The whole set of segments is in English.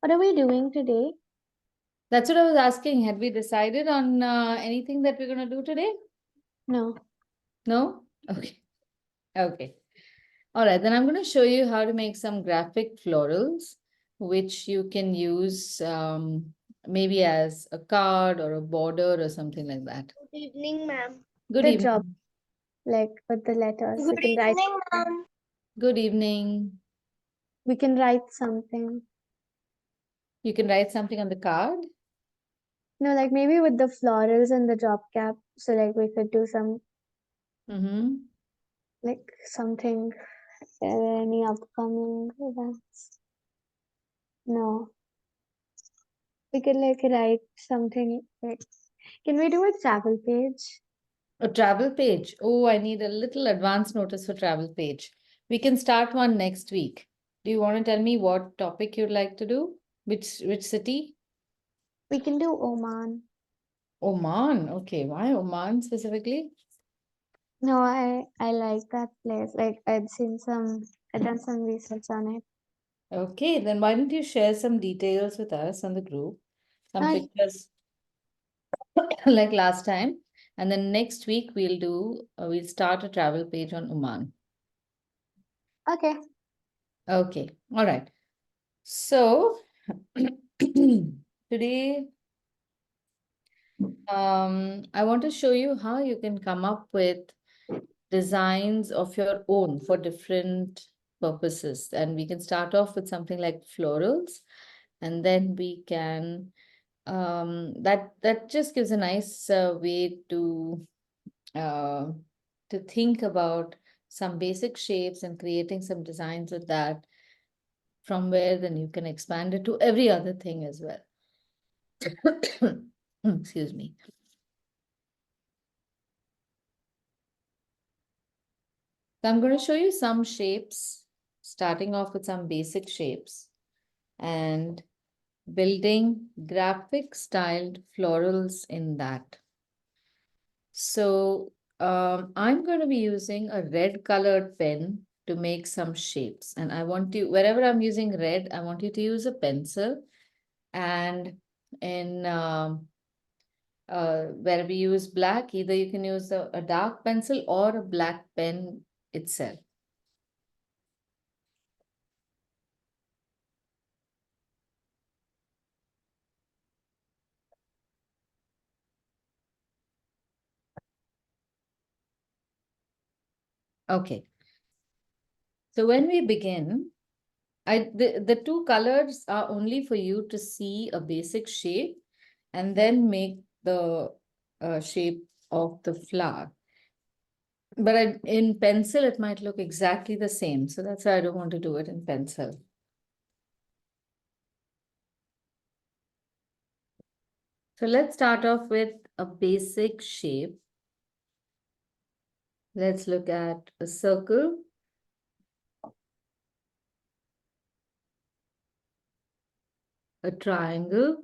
What are we doing today? That's what I was asking. Had we decided on anything that we're going to do today? No. No? Okay. Okay. All right. Then I'm going to show you how to make some graphic florals, which you can use maybe as a card or a border or something like that. Good evening, ma'am. Good The job, evening. like with the letters. Good evening, ma'am. Good evening. We can write something. You can write something on the card. No, like maybe with the florals and the job cap. So like we could do some Mm-hmm. like something any upcoming events. No. We could like write something like can we do a travel page? A travel page. Oh, I need a little advance notice for travel page. We can start one next week. Do you want to tell me what topic you'd like to do? Which city? We can do Oman. Oman. Okay, why Oman specifically? No, I like that place. Like I'd done some research on it. Okay, then why don't you share some details with us on the group? Some Hi. pictures like last time. And then next week we'll start a travel page on Oman. Okay. Okay, all right. So today I want to show you how you can come up with designs of your own for different purposes. And we can start off with something like florals, and then we can that just gives a nice way uh, to think about some basic shapes and creating some designs with that, from where then you can expand it to every other thing as well. Excuse me. So I'm going to show you some shapes, starting off with some basic shapes and building graphic styled florals in that. So I'm going to be using a red colored pen to make some shapes. And I want you, wherever I'm using red, I want you to use a pencil. And in where we use black, either you can use a dark pencil or a black pen itself. Okay. So when we begin, the two colors are only for you to see a basic shape and then make the shape of the flower. But in pencil, it might look exactly the same. So that's why I don't want to do it in pencil. So let's start off with a basic shape. Let's look at a circle, a triangle,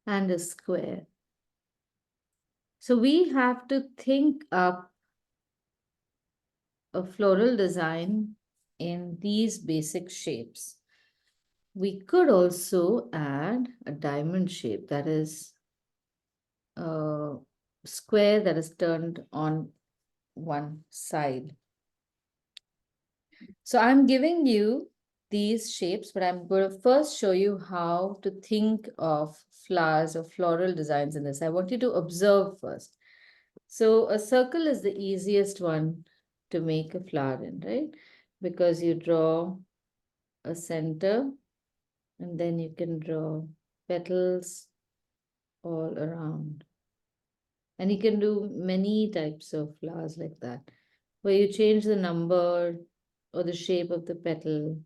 and a square. So we have to think up a floral design in these basic shapes. We could also add a diamond shape, that is a square that is turned on one side. So I'm giving you these shapes, but I'm going to first show you how to think of flowers or floral designs in this. I want you to observe first. So a circle is the easiest one to make a flower in, right? Because you draw a center and then you can draw petals all around. And you can do many types of flowers like that, where you change the number or the shape of the petal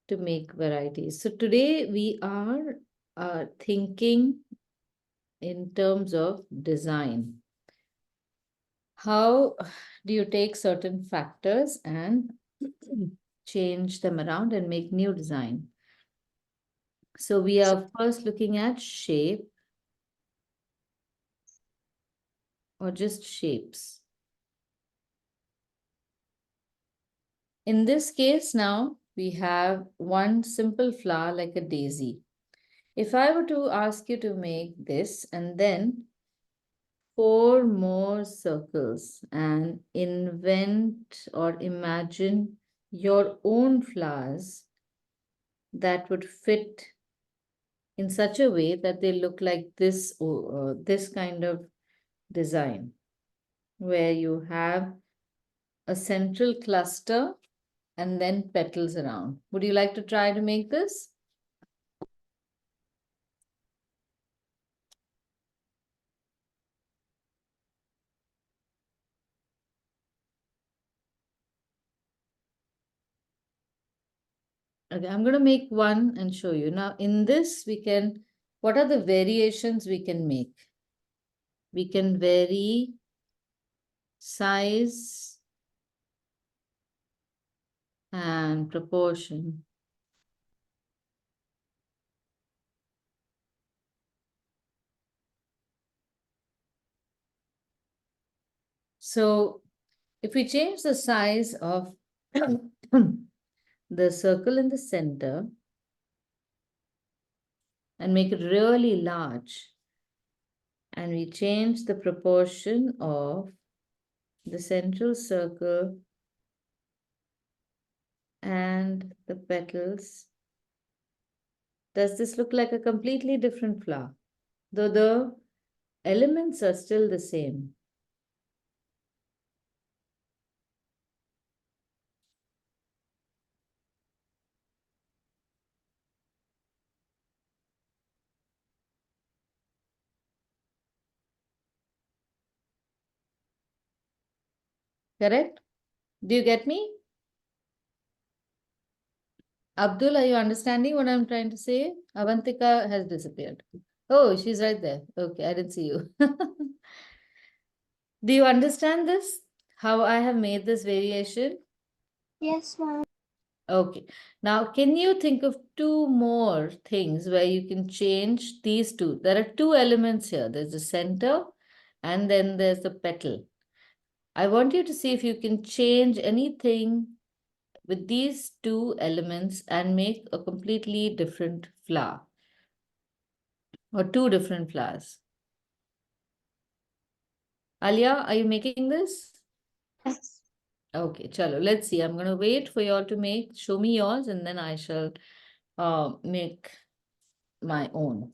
to make varieties. So today we are thinking in terms of design. How do you take certain factors and change them around and make new design? So we are first looking at shape or just shapes. In this case now, we have one simple flower like a daisy. If I were to ask you to make this and then four more circles and invent or imagine your own flowers that would fit in such a way that they look like this kind of design, where you have a central cluster and then petals around. Would you like to try to make this? Okay, I'm going to make one and show you. Now, in this, what are the variations we can make? We can vary size and proportion. So, if we change the size of the circle in the center and make it really large, and we change the proportion of the central circle and the petals, does this look like a completely different flower? Though the elements are still the same. Correct? Do you get me? Abdul, are you understanding what I'm trying to say? Avantika has disappeared. Oh, she's right there. Okay, I didn't see you. Do you understand this? How I have made this variation? Yes, ma'am. Okay. Now, can you think of two more things where you can change these two? There are two elements here. There's the center and then there's the petal. I want you to see if you can change anything with these two elements and make a completely different flower or two different flowers. Alia, are you making this? Yes. Okay, chalo, let's see. I'm going to wait for you all to show me yours and then I shall make my own.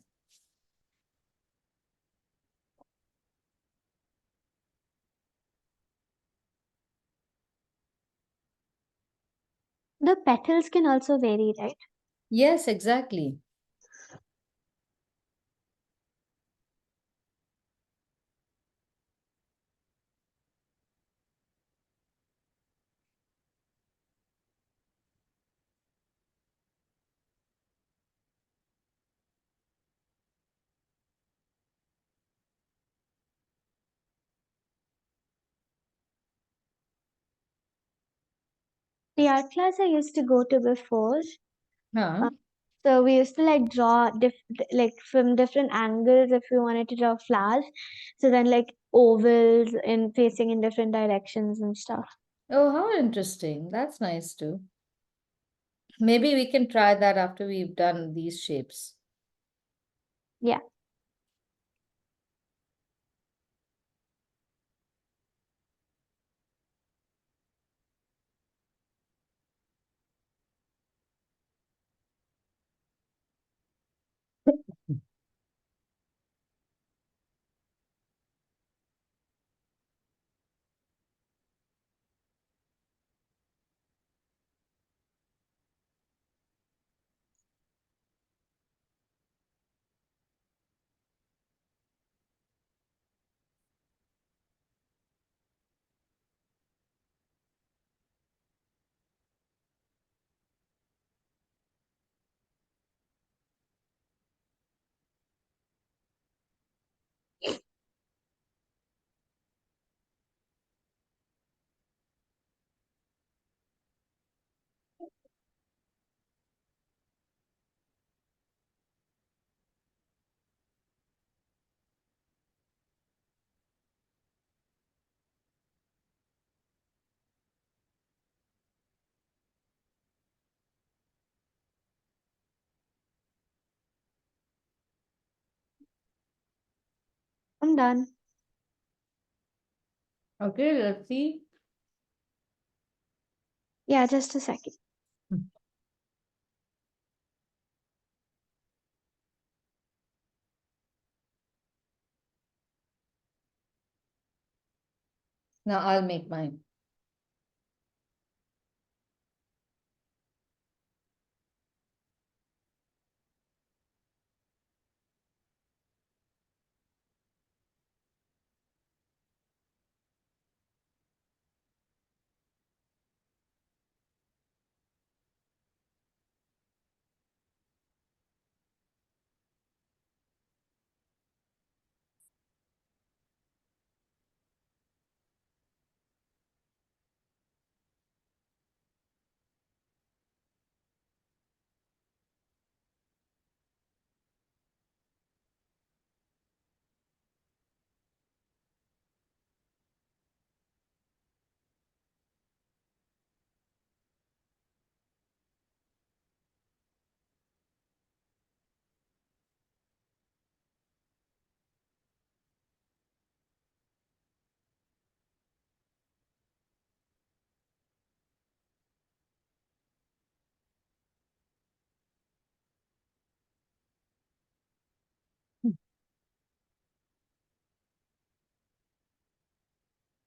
The petals can also vary, right? Yes, exactly. The art class I used to go to before, Huh? so we used to like draw like from different angles if we wanted to draw flowers. So then like ovals in facing in different directions and stuff. Oh, how interesting. That's nice too. Maybe we can try that after we've done these shapes. Yeah. I'm done. Okay, let's see. Yeah, just a second. Now I'll make mine.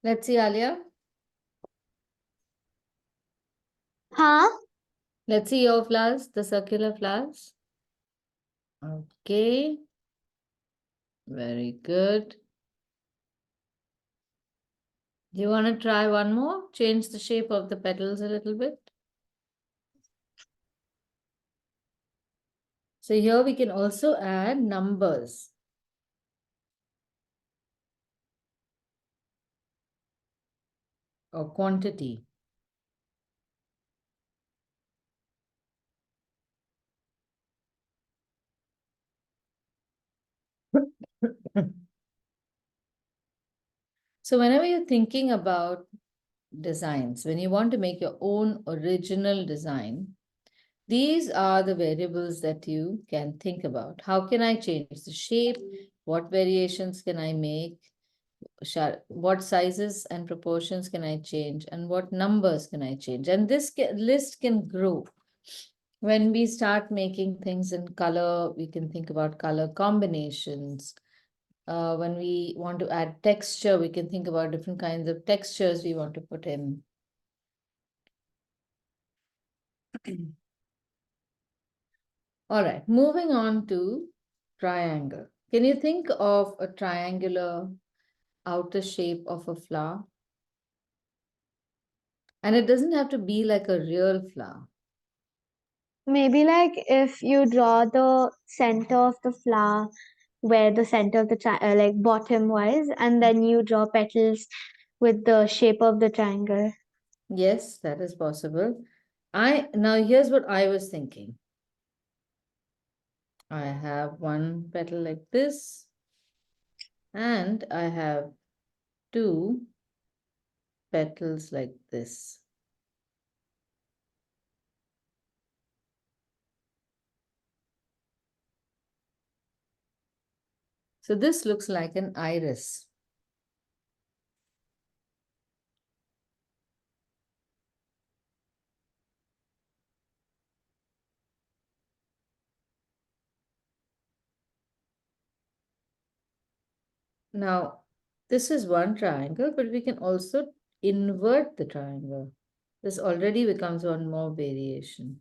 Let's see, Alia. Huh? Let's see your flowers, the circular flowers. Okay, very good. Do you want to try one more? Change the shape of the petals a little bit. So here we can also add numbers. Or quantity. So whenever you're thinking about designs, when you want to make your own original design, these are the variables that you can think about. How can I change the shape? What variations can I make? What sizes and proportions can I change? And what numbers can I change? And this list can grow. When we start making things in color, we can think about color combinations. When we want to add texture, we can think about different kinds of textures we want to put in. All right, moving on to triangle. Can you think of a triangular outer shape of a flower? And it doesn't have to be like a real flower. Maybe like if you draw the center of the flower where the center of the like bottom was, and then you draw petals with the shape of the triangle. Yes, that is possible. Now here's what I was thinking. I have one petal like this, and I have two petals like this. So this looks like an iris. Now, this is one triangle, but we can also invert the triangle. This already becomes one more variation.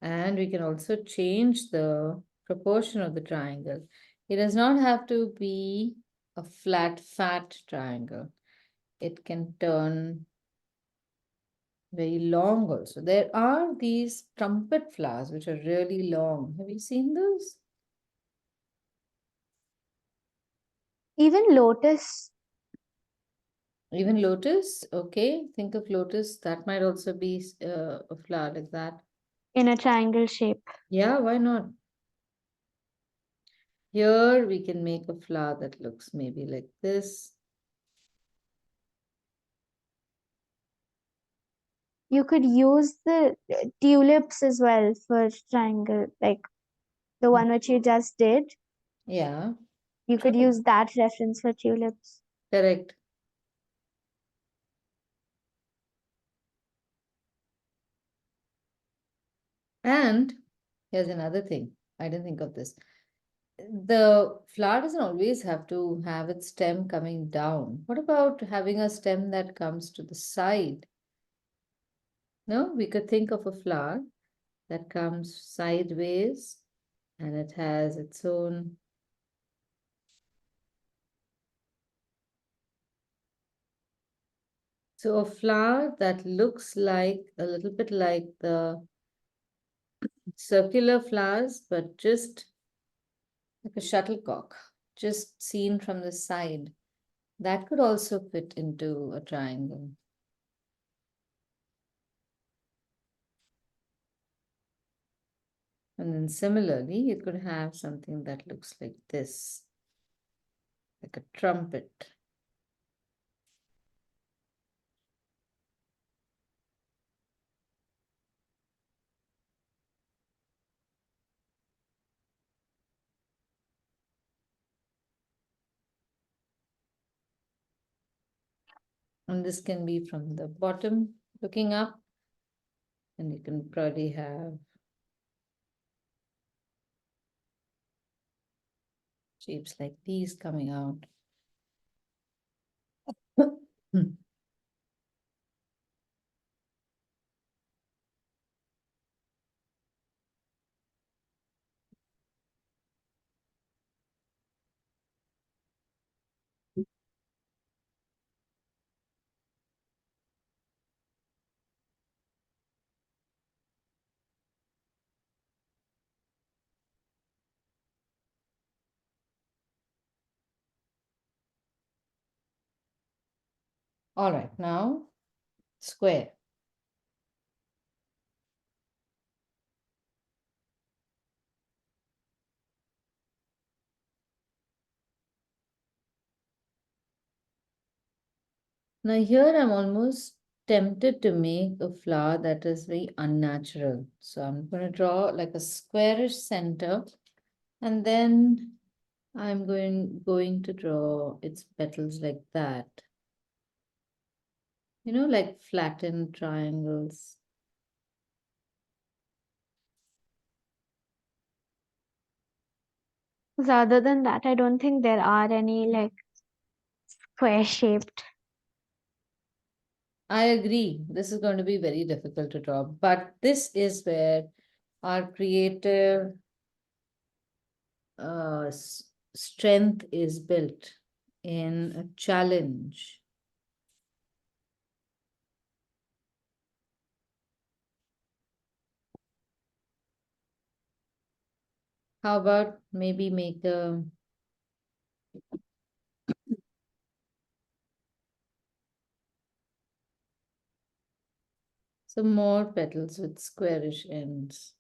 And we can also change the proportion of the triangle. It does not have to be a flat, fat triangle. It can turn very long also. There are these trumpet flowers which are really long. Have you seen those? Even lotus Even lotus, okay. Think of lotus. That might also be a flower like that. in a triangle shape. Yeah, why not? Here we can make a flower that looks maybe like this. You could use the tulips as well for triangle, like the one which you just did. Yeah, You could true. use that reference for tulips. Correct. And here's another thing. I didn't think of this. The flower doesn't always have to have its stem coming down. What about having a stem that comes to the side? No, we could think of a flower that comes sideways and it has its own. So a flower that looks like a little bit like the circular flowers, but just like a shuttlecock, just seen from the side. That could also fit into a triangle. And then similarly, you could have something that looks like this, like a trumpet. And this can be from the bottom looking up, and you can probably have shapes like these coming out. All right, now square. Now here I'm almost tempted to make a flower that is very unnatural. So I'm going to draw like a squarish center, and then I'm going to draw its petals like that. You know, like flattened triangles. So other than that, I don't think there are any like square shaped. I agree. This is going to be very difficult to draw, but this is where our creative strength is built in a challenge. How about maybe make some more petals with squarish ends.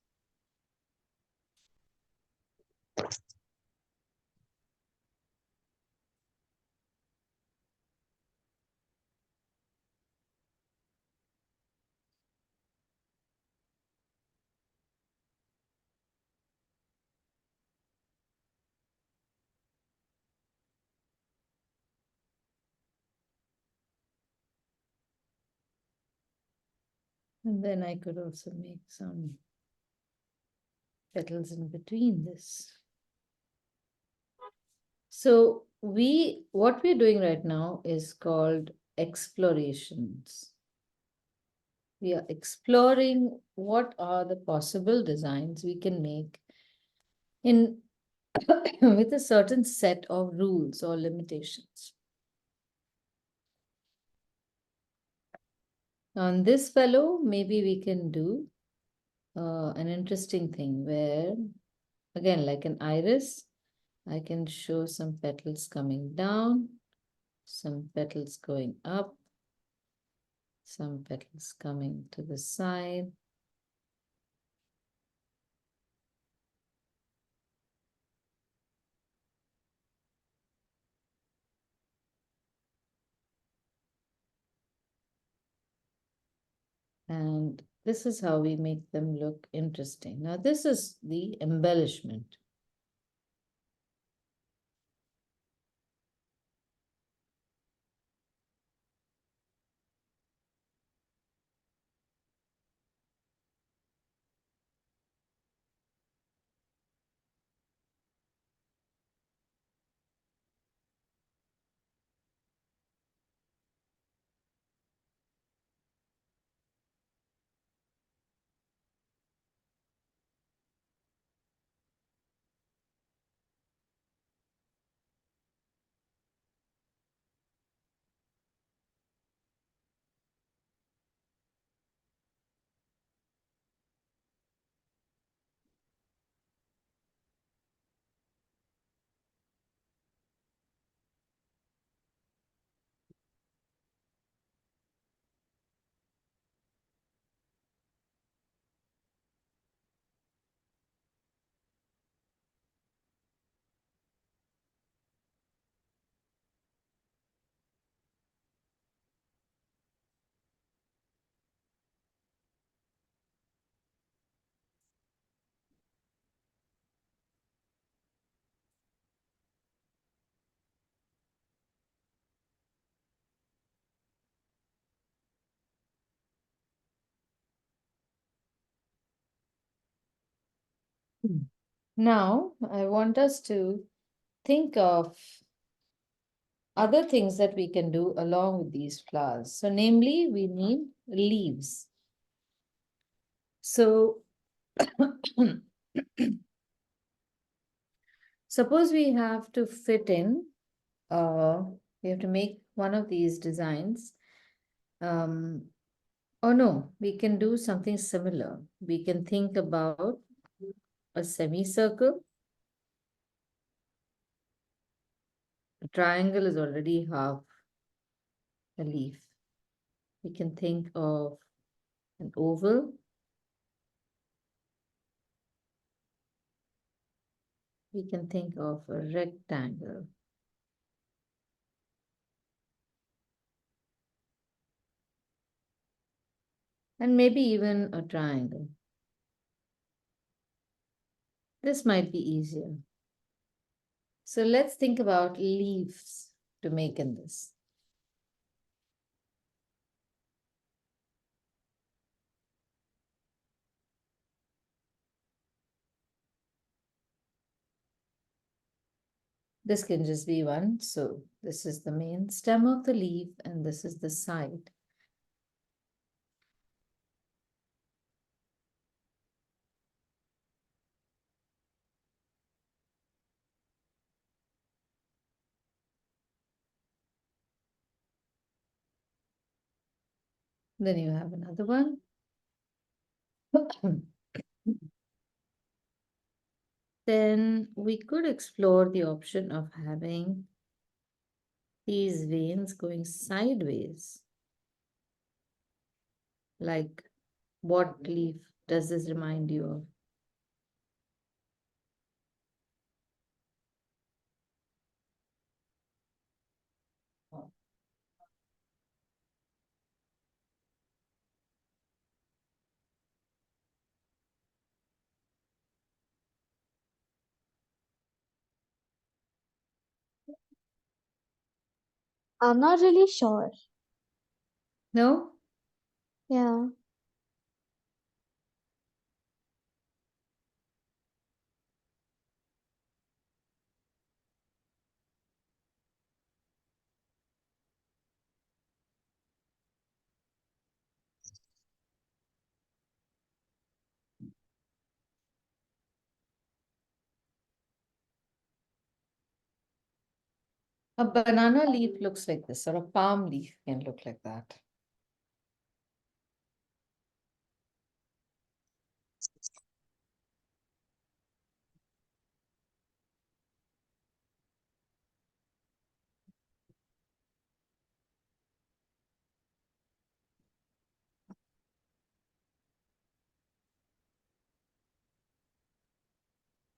And then I could also make some petals in between this. So what we're doing right now is called explorations. We are exploring what are the possible designs we can make in with a certain set of rules or limitations. On this fellow, maybe we can do an interesting thing where, again, like an iris, I can show some petals coming down, some petals going up, some petals coming to the side. And this is how we make them look interesting. Now, this is the embellishment. Now, I want us to think of other things that we can do along with these flowers. So, namely, we need leaves. So, suppose we have to fit in, we have to make one of these designs. Oh no, we can do something similar. We can think about a semicircle. A triangle is already half a leaf. We can think of an oval. We can think of a rectangle. And maybe even a triangle. This might be easier. So let's think about leaves to make in this. This can just be one. So this is the main stem of the leaf and this is the side. Then you have another one. Then we could explore the option of having these veins going sideways. Like, what leaf does this remind you of? I'm not really sure. No? Yeah. A banana leaf looks like this, or a palm leaf can look like that.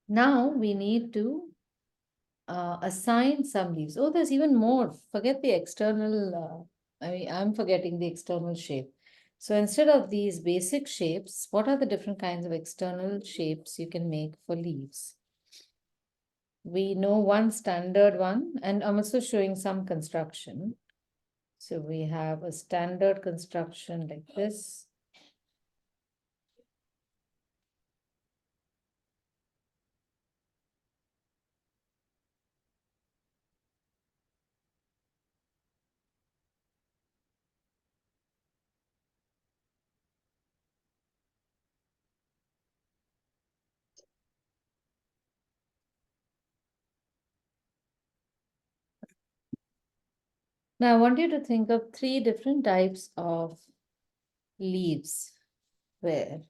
Now we need to assign some leaves. Oh, there's even more. Forget the external, I'm forgetting the external shape. So instead of these basic shapes, what are the different kinds of external shapes you can make for leaves? We know one standard one, and I'm also showing some construction. So we have a standard construction like this. Now I want you to think of three different types of leaves where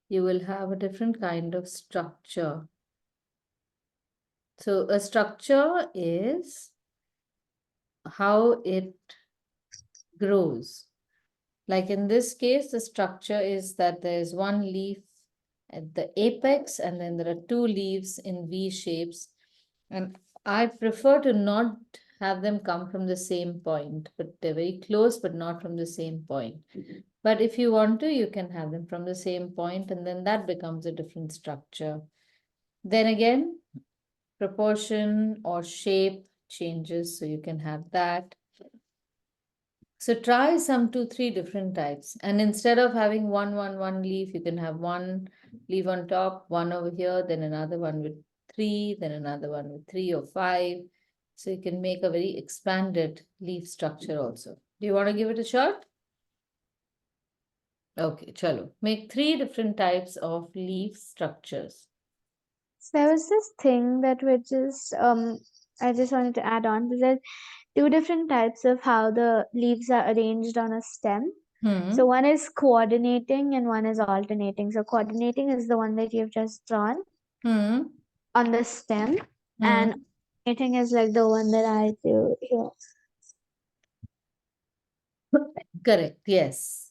you will have a different kind of structure. So a structure is how it grows. Like in this case, the structure is that there's one leaf at the apex and then there are two leaves in V shapes. And I prefer to not have them come from the same point, but they're very close, but not from the same point. But if you want to, you can have them from the same point, and then that becomes a different structure. Then again, proportion or shape changes, so you can have that. So try some 2, 3 different types. And instead of having one leaf, you can have one leaf on top, one over here, then another one with three, then another one with three or five. So you can make a very expanded leaf structure also. Do you want to give it a shot? Okay, chalo. Make three different types of leaf structures. So there was this thing that which is I just wanted to add on. There's two different types of how the leaves are arranged on a stem. So one is coordinating and one is alternating. So coordinating is the one that you've just drawn Hmm. on the stem, Hmm. and alternating is like the one that I do here. Correct, yes.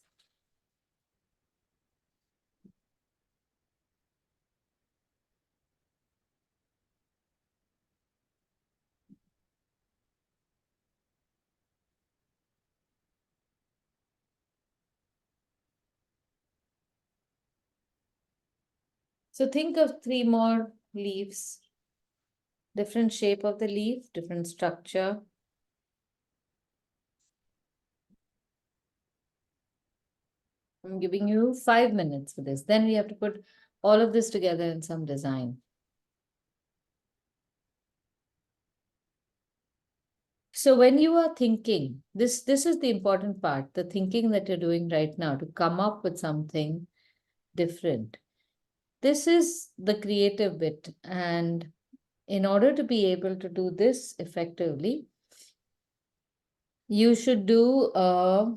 So think of three more leaves, different shape of the leaf, different structure. I'm giving you 5 minutes for this. Then we have to put all of this together in some design. So when you are thinking, this is the important part, the thinking that you're doing right now to come up with something different. This is the creative bit. And in order to be able to do this effectively, you should do a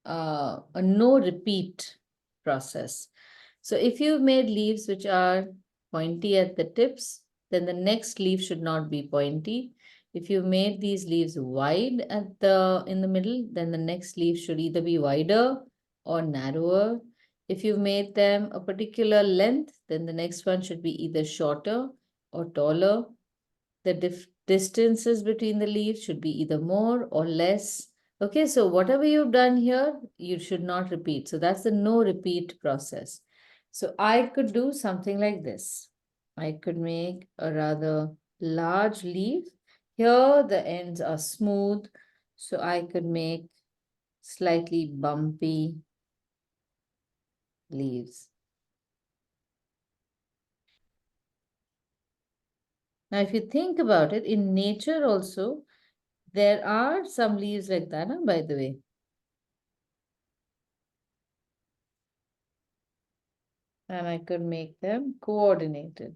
no repeat process. So if you've made leaves which are pointy at the tips, then the next leaf should not be pointy. If you've made these leaves wide at the in the middle, then the next leaf should either be wider or narrower. If you've made them a particular length, then the next one should be either shorter or taller. The distances between the leaves should be either more or less. Okay, so whatever you've done here, you should not repeat. So that's the no repeat process. So I could do something like this. I could make a rather large leaf. Here the ends are smooth, so I could make slightly bumpy leaves. Now, if you think about it, in nature also, there are some leaves like that, huh, by the way. And I could make them coordinated.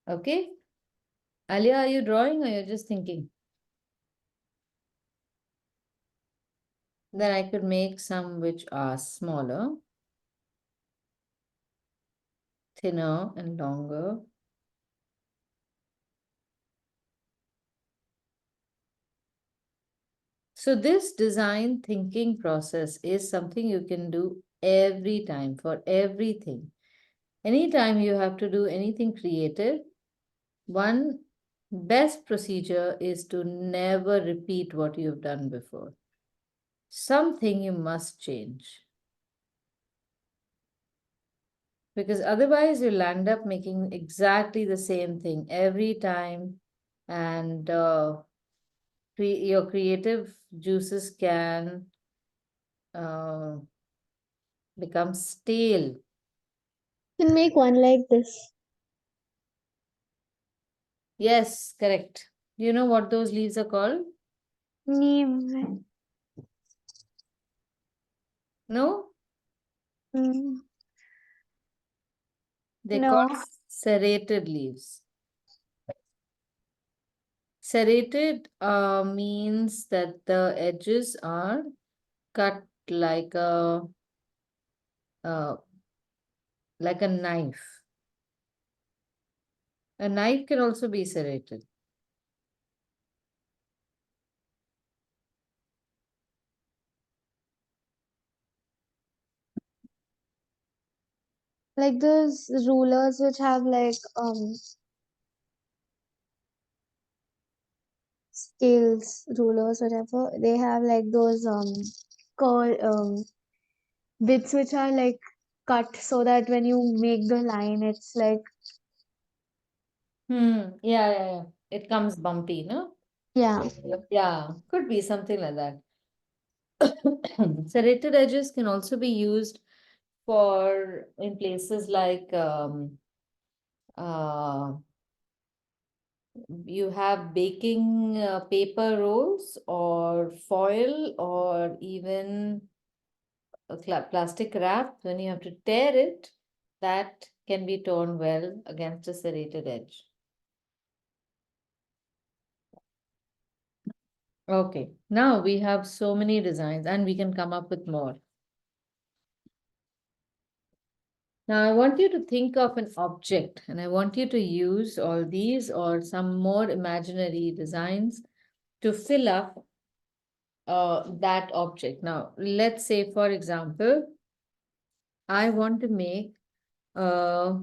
Okay? Alia, are you drawing or you're just thinking? Then I could make some which are smaller, thinner and longer. So this design thinking process is something you can do every time for everything. Anytime you have to do anything creative, one best procedure is to never repeat what you've done before. Something you must change. Because otherwise you'll end up making exactly the same thing every time, and your creative juices can uh, become stale. You can make one like this. Yes, correct. Do you know what those leaves are called? Neem. No, Mm, they're no. called serrated leaves. Serrated means that the edges are cut uh, like a knife. A knife can also be serrated. Like those rulers which have like scales, rulers, whatever. They have like those curl bits which are like cut so that when you make the line, it's like Yeah. It comes bumpy, no? yeah. Yeah, could be something like that. Serrated edges can also be used for in places like uh, you have baking paper rolls or foil or even a plastic wrap. When you have to tear it, that can be torn well against a serrated edge. Okay, now we have so many designs and we can come up with more. Now I want you to think of an object and I want you to use all these or some more imaginary designs to fill up that object. Now, let's say, for example, I want to make a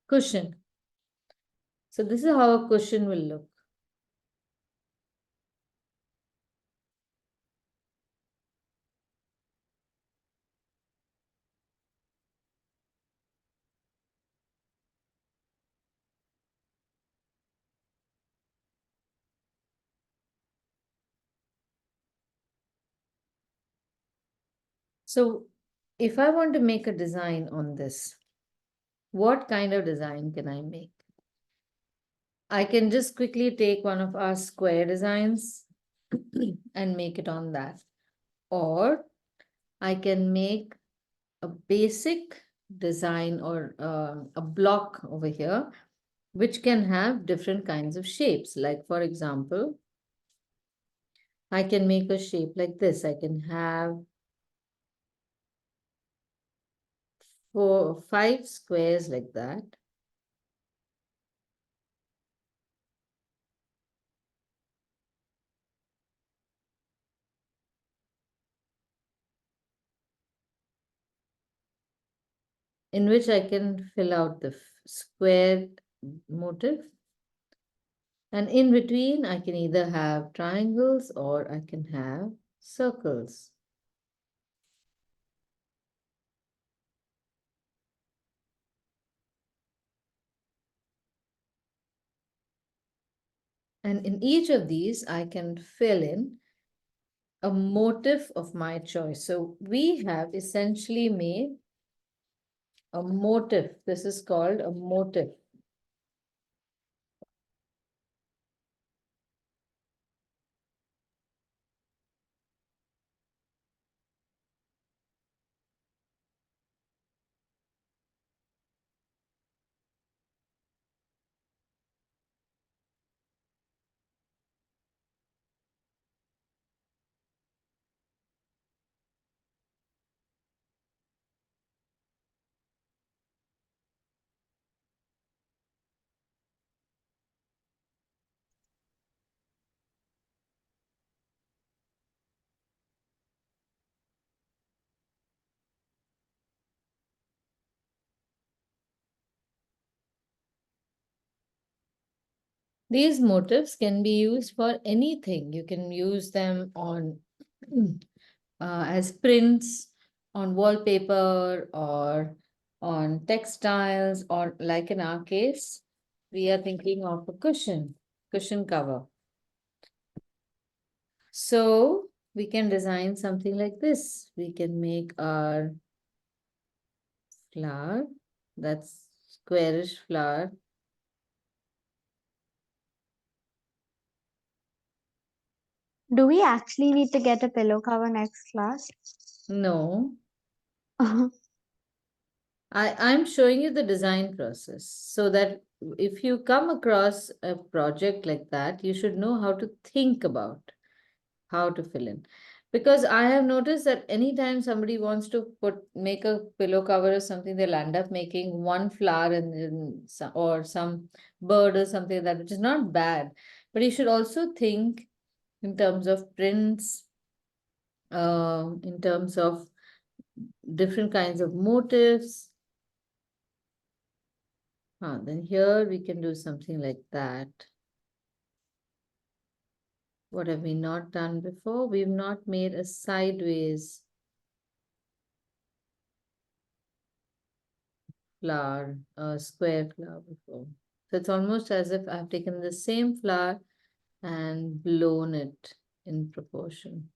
cushion. So this is how a cushion will look. So if I want to make a design on this, what kind of design can I make? I can just quickly take one of our square designs and make it on that. Or I can make a basic design or a block over here, which can have different kinds of shapes. Like, for example, I can make a shape like this. I can have 5 squares like that. In which I can fill out the square motif. And in between, I can either have triangles or I can have circles. And in each of these, I can fill in a motif of my choice. So we have essentially made a motif. This is called a motif. These motifs can be used for anything. You can use them on as prints on wallpaper or on textiles, or like in our case, we are thinking of a cushion cover. So we can design something like this. We can make our flower, that's squarish flower. Do we actually need to get a pillow cover next class? No, I'm showing you the design process so that if you come across a project like that, you should know how to think about how to fill in. Because I have noticed that anytime somebody wants to make a pillow cover or something, they'll end up making one flower and then or some bird or something like that, which is not bad. But you should also think in terms of prints, in terms of different kinds of motifs. Then here we can do something like that. What have we not done before? We've not made a sideways flower, a square flower before. So it's almost as if I've taken the same flower and blown it in proportion.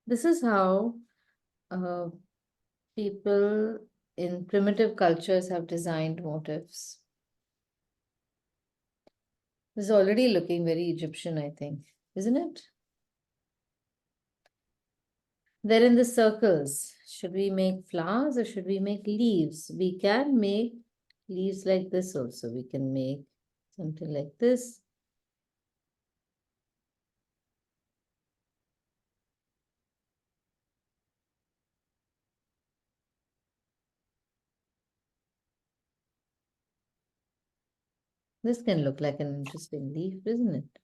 This is how uh, people in primitive cultures have designed motifs. This is already looking very Egyptian, I think, isn't it? They're in the circles. Should we make flowers or should we make leaves? We can make leaves like this also. We can make something like this. This can look like an interesting leaf, isn't it?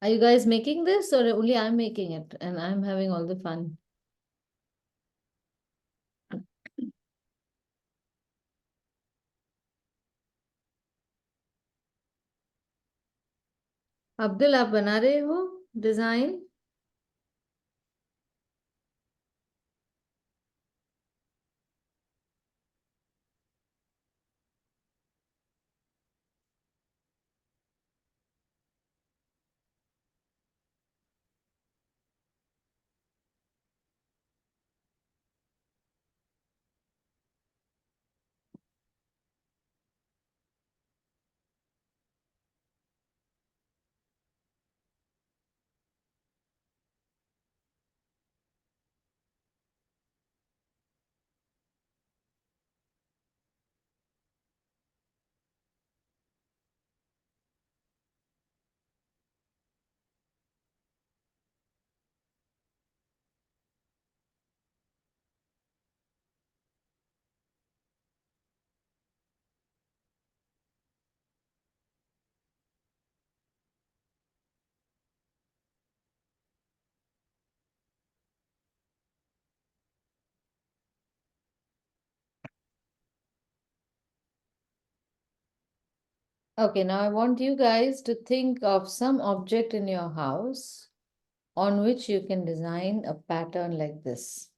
Are you guys making this or only I'm making it and I'm having all the fun? Abdul आप बना रहे हो design? Okay, now I want you guys to think of some object in your house on which you can design a pattern like this.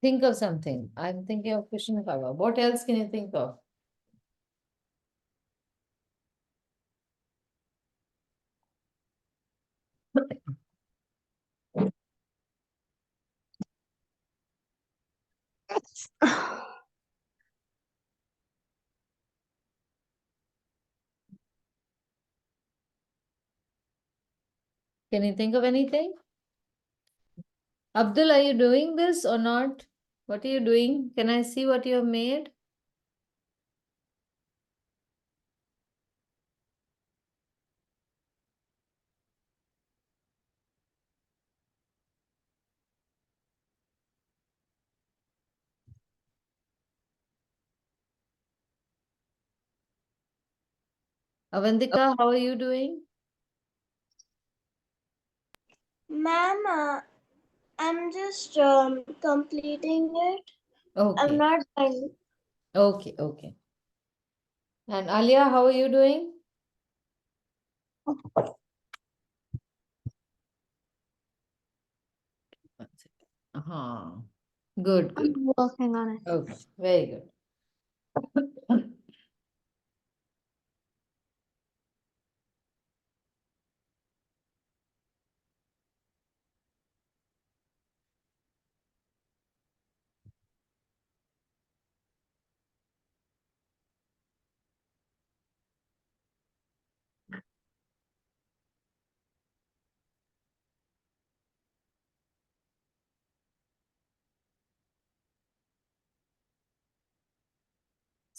Think of something. I'm thinking of cushion cover. What else can you think of? Can you think of anything? Abdul, are you doing this or not? What are you doing? Can I see what you have made? Avantika, how are you doing? Ma'am, I'm just completing it. I'm Okay, not done. okay, okay. And Alia, how are you doing? One second. Good, good. I'm working on it. Okay, very good.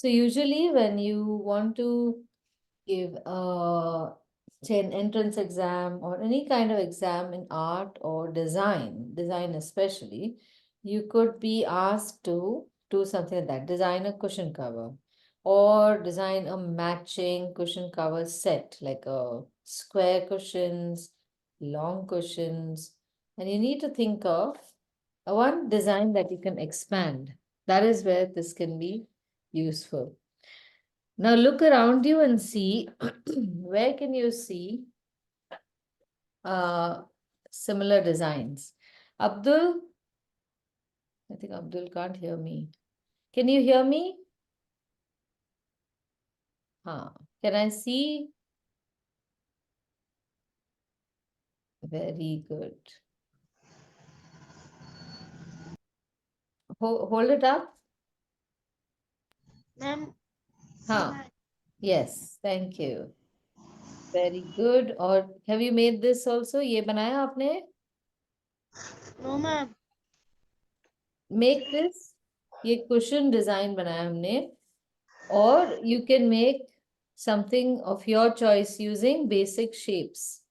So usually when you want to give say an entrance exam or any kind of exam in art or design especially, you could be asked to do something like that, design a cushion cover or design a matching cushion cover set, like a square cushions, long cushions, and you need to think of one design that you can expand. That is where this can be useful. Now look around you and see where can you see uh, similar designs. Abdul, I think Abdul can't hear me. Can you hear me? Huh. Can I see? Very good. Hold it up. Ma'am, Huh. Yes, thank you. Very good. Or have you made this also? ये बनाया आपने? no ma'am. Make this. ये cushion design बनाया हमने. Or you can make something of your choice using basic shapes.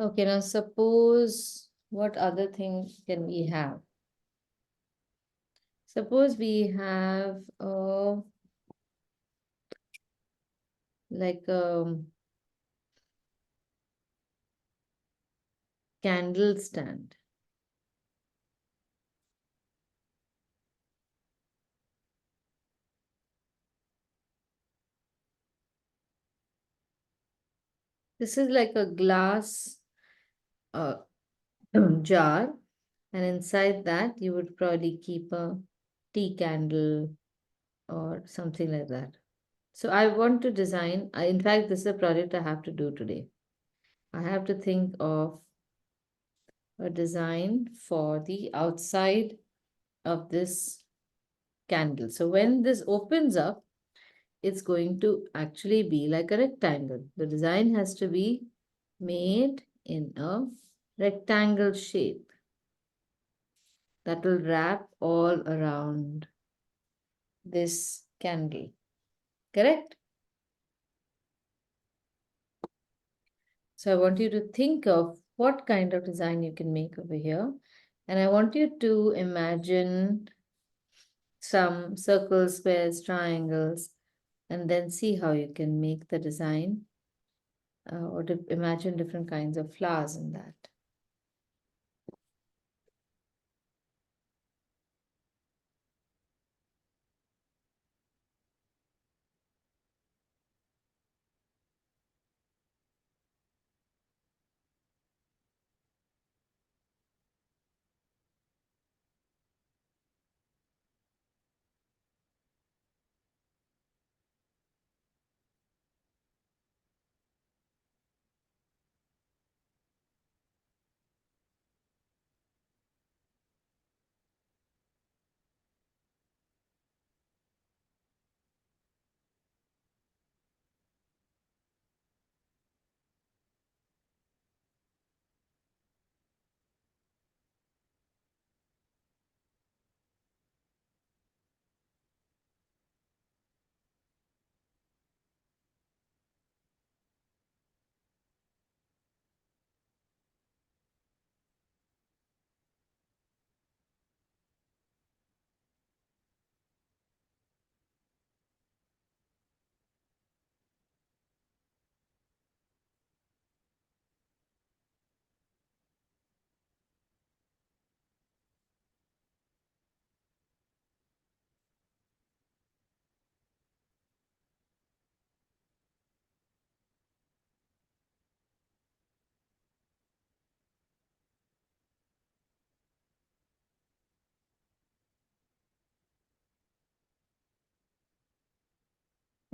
Okay, now suppose what other thing can we have? Suppose we have like candle stand. This is like a glass uh, jar, and inside that you would probably keep a tea candle or something like that. So I want to design, in fact, this is a project I have to do today. I have to think of a design for the outside of this candle. So when this opens up, it's going to actually be like a rectangle. The design has to be made in a rectangle shape that will wrap all around this candle. Correct? So I want you to think of what kind of design you can make over here. And I want you to imagine some circles, squares, triangles, and then see how you can make the design or to imagine different kinds of flowers in that.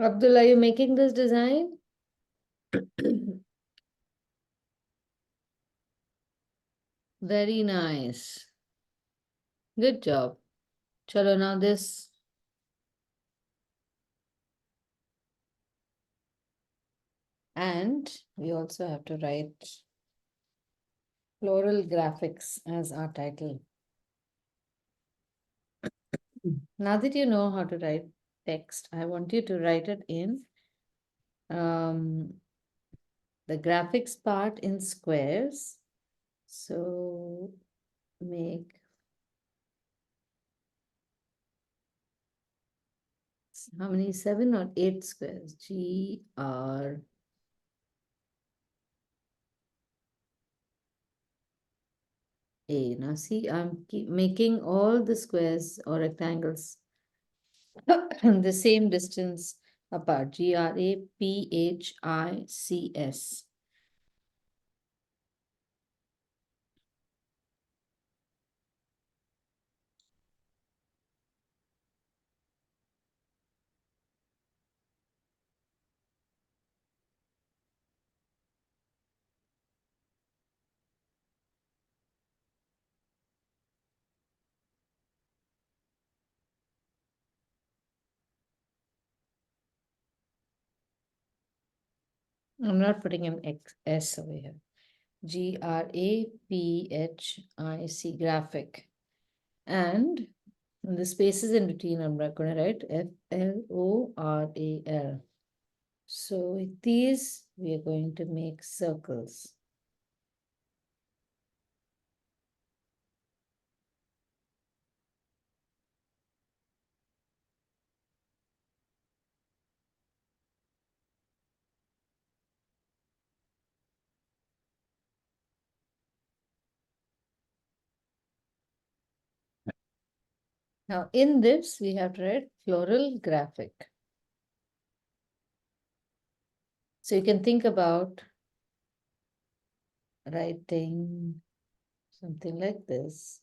Abdul, are you making this design? Very nice. Good job. Chalo, now this. And we also have to write Floral graphics as our title. Now that you know how to write text, I want you to write it in um, the graphics part in squares. So make how many? 7 or 8 squares. GR. A. Now see, I'm keep making all the squares or rectangles the same distance apart. GRAPHICS. I'm not putting an S over here. GRAPHIC, graphic. And in the spaces in between, I'm going to write FLORAL. So with these, we are going to make circles. Now in this, we have to write floral graphic. So you can think about writing something like this.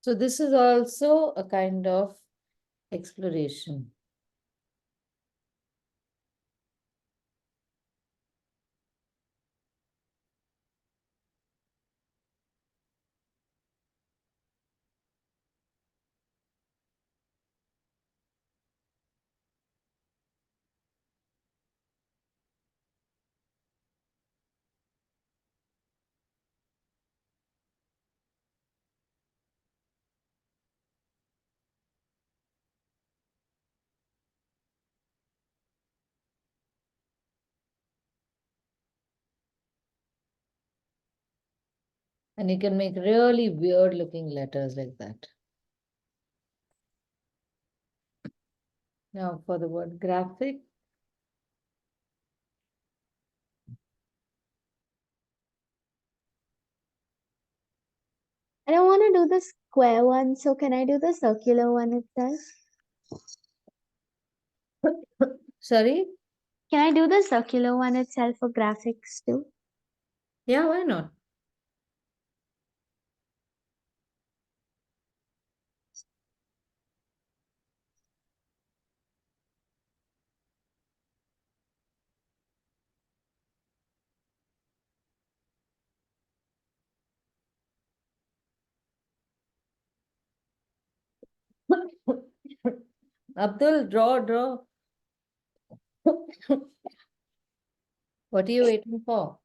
So this is also a kind of exploration. And you can make really weird looking letters like that. Now for the word graphic, I don't want to do the square one, so can I do the circular one itself? sorry? Can I do the circular one itself for graphics too? Yeah, why not? Abdul, draw. What are you waiting for?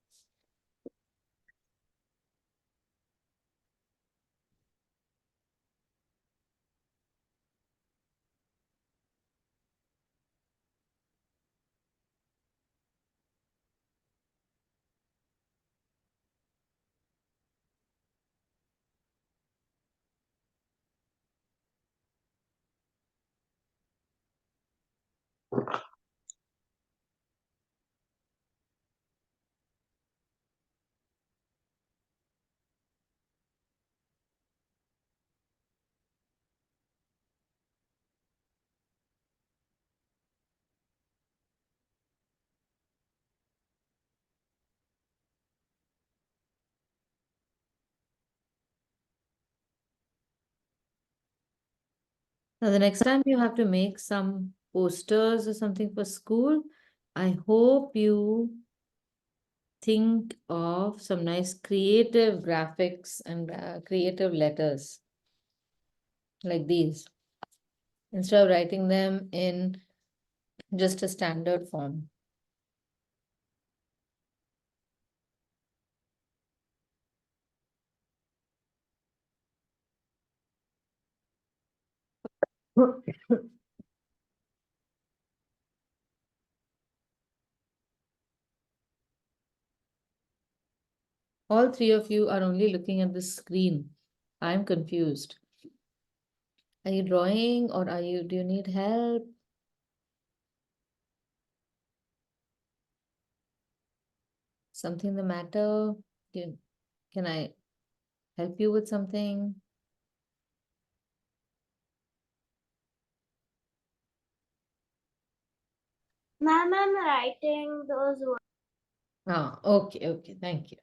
Now, the next time you have to make some posters or something for school, I hope you think of some nice creative graphics and creative letters like these instead of writing them in just a standard form. All three of you are only looking at the screen. I'm confused. Are you drawing or do you need help? Something the matter? Can I help you with something? Ma'am, I'm writing those words. Ah, okay, okay, thank you.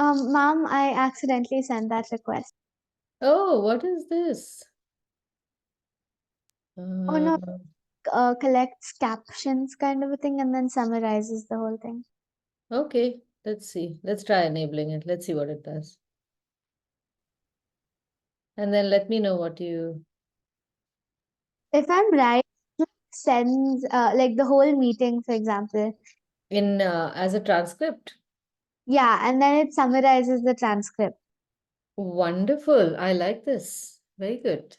Ma'am, I accidentally sent that request. Oh, what is this? Oh no, Uh, collects captions kind of a thing and then summarizes the whole thing. okay, let's see. Let's try enabling it. Let's see what it does. And then let me know what you If I'm right, it sends like the whole meeting, for example. in as a transcript. Yeah, and then it summarizes the transcript. Wonderful. I like this. Very good.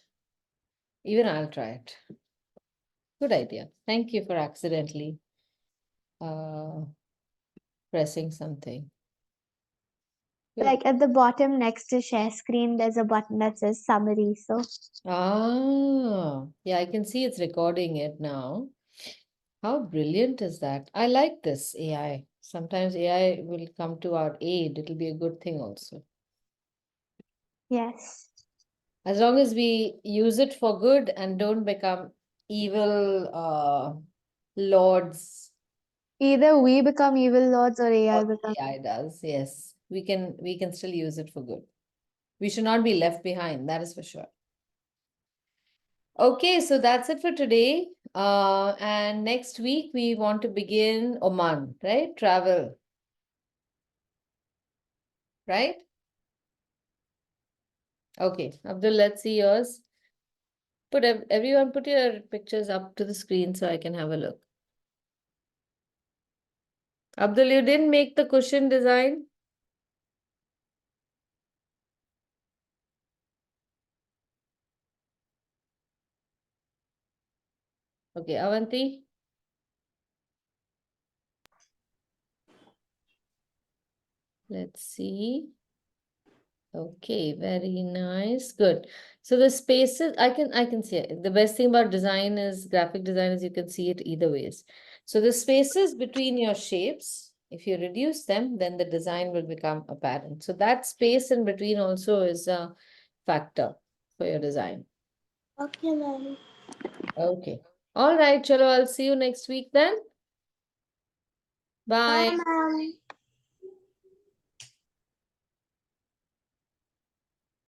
Even I'll try it. Good idea. Thank you for accidentally uh, pressing something. Good. Like at the bottom next to share screen, there's a button that says summary. So Ah, yeah, I can see it's recording it now. How brilliant is that? I like this AI. Sometimes AI will come to our aid. It'll be a good thing also. yes, As long as we use it for good and don't become evil lords. either we become evil lords or AI What becomes. AI does, yes. We can still use it for good. We should not be left behind, that is for sure. Okay, so that's it for today. And next week we want to begin Oman, right? Travel, right? Okay, Abdul, let's see yours. Everyone put your pictures up to the screen so I can have a look. Abdul, you didn't make the cushion design? Okay, Avanti. Let's see. Okay, very nice. Good. So the spaces I can see it. The best thing about design is graphic design is you can see it either ways. So the spaces between your shapes, if you reduce them, then the design will become apparent. So that space in between also is a factor for your design. Okay, ma'am. Okay. All right, chalo, I'll see you next week then. Bye, Bye. ma'am.